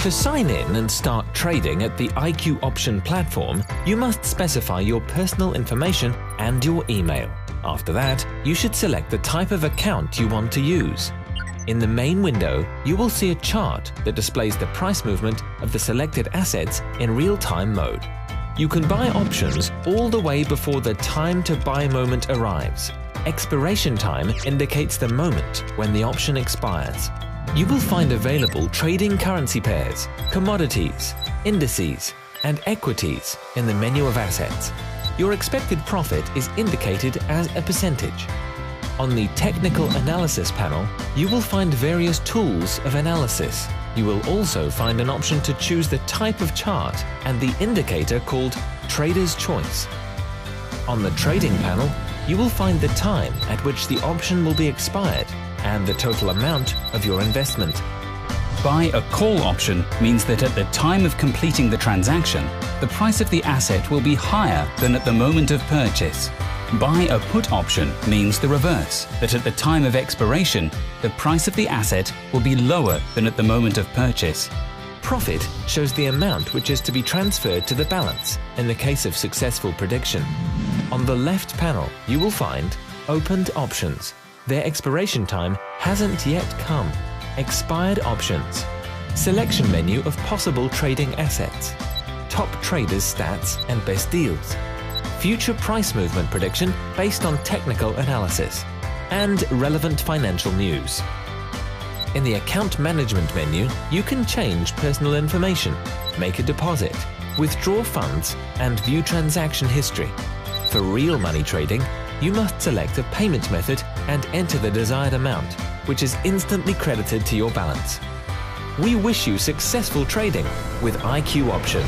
To sign in and start trading at the IQ Option platform, you must specify your personal information and your email. After that, you should select the type of account you want to use. In the main window, you will see a chart that displays the price movement of the selected assets in real-time mode. You can buy options all the way before the time to buy moment arrives. Expiration time indicates the moment when the option expires. You will find available trading currency pairs, commodities, indices, and equities in the menu of assets. Your expected profit is indicated as a percentage. On the Technical Analysis panel, you will find various tools of analysis. You will also find an option to choose the type of chart and the indicator called Trader's Choice. On the Trading panel, you will find the time at which the option will be expired and the total amount of your investment. Buy a call option means that at the time of completing the transaction, the price of the asset will be higher than at the moment of purchase. Buy a put option means the reverse, that at the time of expiration, the price of the asset will be lower than at the moment of purchase. Profit shows the amount which is to be transferred to the balance in the case of successful prediction. On the left panel, you will find Opened Options. Their expiration time hasn't yet come. Expired Options. Selection menu of possible trading assets. Top traders' stats and best deals. Future price movement prediction based on technical analysis. And relevant financial news. In the Account Management menu, you can change personal information, make a deposit, withdraw funds, and view transaction history. For real money trading, you must select a payment method and enter the desired amount, which is instantly credited to your balance. We wish you successful trading with IQ Option.